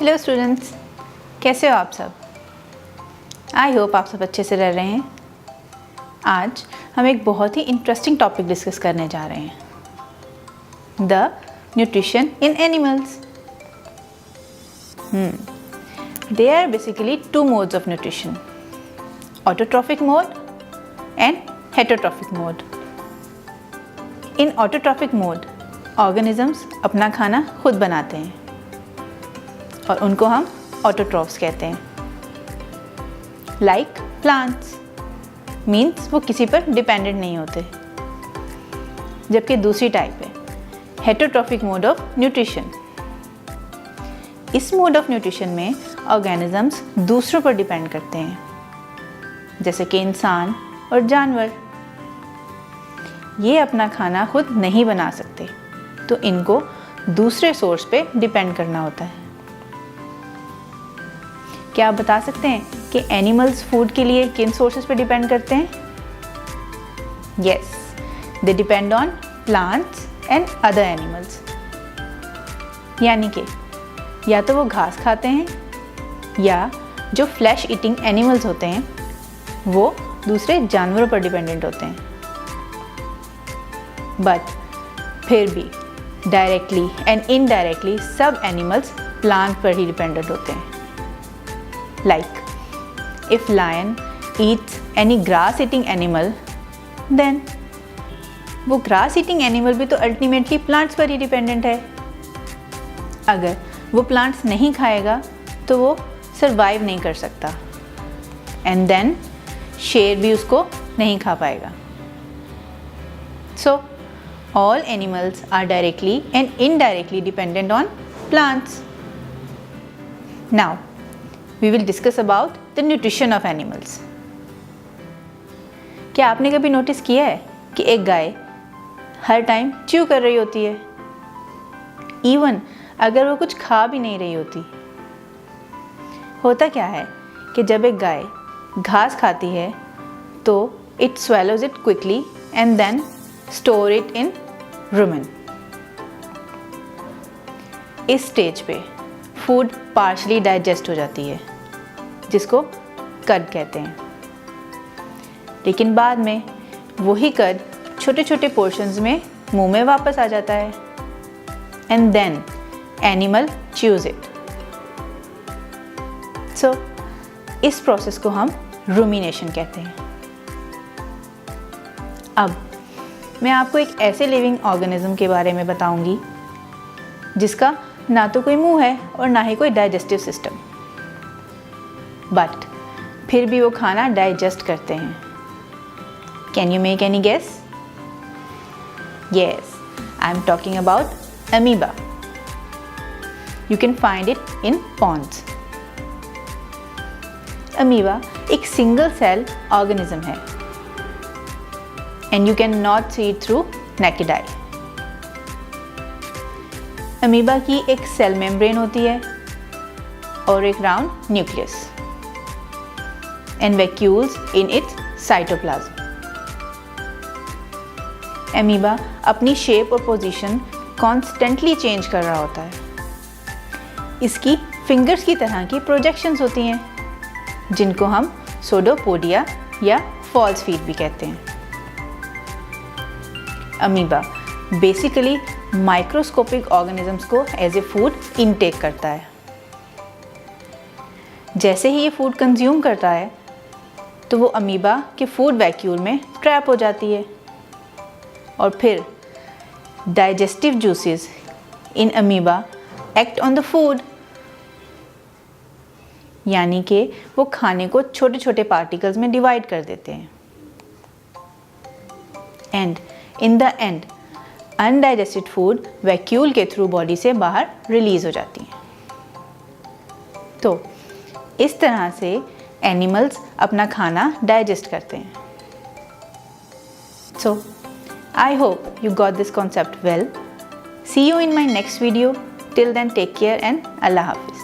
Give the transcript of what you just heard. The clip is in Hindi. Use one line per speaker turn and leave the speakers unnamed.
हेलो स्टूडेंट्स, कैसे हो आप सब? आई होप आप सब अच्छे से रह रहे हैं। आज हम एक बहुत ही इंटरेस्टिंग टॉपिक डिस्कस करने जा रहे हैं, the nutrition in animals. There are basically two modes of nutrition, autotrophic mode and heterotrophic mode. In autotrophic mode, organisms अपना खाना खुद बनाते हैं और उनको हम autotrophs कहते हैं। Like plants, means वो किसी पर डिपेंडेंट नहीं होते। जबकि दूसरी टाइप है heterotrophic mode of nutrition। इस मोड ऑफ न्यूट्रिशन में ऑर्गेनिजम्स दूसरों पर डिपेंड करते हैं, जैसे कि इंसान और जानवर। ये अपना खाना खुद नहीं बना सकते, तो इनको दूसरे सोर्स पे डिपेंड करना होता है। क्या आप बता सकते हैं कि एनिमल्स फूड के लिए किन सोर्सेज पे डिपेंड करते हैं? Yes, they depend on plants and other animals. यानी कि या तो वो घास खाते हैं या जो फ्लैश ईटिंग एनिमल्स होते हैं वो दूसरे जानवरों पर डिपेंडेंट होते हैं। बट फिर भी डायरेक्टली एंड इनडायरेक्टली सब एनिमल्स प्लांट पर ही डिपेंडेंट होते हैं। Like if lion eats any grass eating animal, then वो ग्रास ईटिंग एनिमल भी तो अल्टीमेटली प्लांट्स पर ही डिपेंडेंट है। अगर वो प्लांट्स नहीं खाएगा तो वो सरवाइव नहीं कर सकता, एंड देन शेर भी उसको नहीं खा पाएगा। So all animals are directly and indirectly dependent on plants. Now we will discuss about the nutrition of animals. क्या आपने कभी नोटिस किया है कि एक गाय हर टाइम च्यू कर रही होती है, इवन अगर वो कुछ खा भी नहीं रही होती? होता क्या है कि जब एक गाय घास खाती है तो it swallows it quickly and then store it in rumen। इस स्टेज पे फूड पार्शली डाइजेस्ट हो जाती है, जिसको कड कहते हैं। लेकिन बाद में वही कड छोटे छोटे पोर्शंस में मुंह में वापस आ जाता है, and then animal chews it. So इस प्रोसेस को हम रूमिनेशन कहते हैं। अब मैं आपको एक ऐसे लिविंग ऑर्गेनिज्म के बारे में बताऊंगी जिसका ना तो कोई मुंह है और ना ही कोई डाइजेस्टिव सिस्टम, बट फिर भी वो खाना डाइजेस्ट करते हैं। Can you make any guess? Yes, I am talking about amoeba. You can find it in ponds। Amoeba एक सिंगल सेल ऑर्गेनिज्म है and you cannot see it through naked eye। Amoeba की एक सेल मेम्ब्रेन होती है और एक round nucleus and vacuoles in its cytoplasm। Amoeba अपनी शेप और पोजीशन कॉन्स्टेंटली चेंज कर रहा होता है। इसकी फिंगर्स की तरह की प्रोजेक्शंस होती हैं, जिनको हम सोडोपोडिया या फॉल्स फीट भी कहते हैं। अमीबा बेसिकली माइक्रोस्कोपिक ऑर्गेनिजम्स को एज ए फूड इनटेक करता है। जैसे ही ये फूड कंज्यूम करता है तो वो अमीबा के फूड वैक्यूल में ट्रैप हो जाती है, और फिर digestive juices in amoeba act on the food. यानी कि वो खाने को छोटे छोटे पार्टिकल्स में डिवाइड कर देते हैं, and in the end undigested food vacuole के थ्रू बॉडी से बाहर रिलीज हो जाती है। तो इस तरह से एनिमल्स अपना खाना डाइजेस्ट करते हैं। So I hope you got this concept well. See you in my next video. Till then, take care and Allah Hafiz।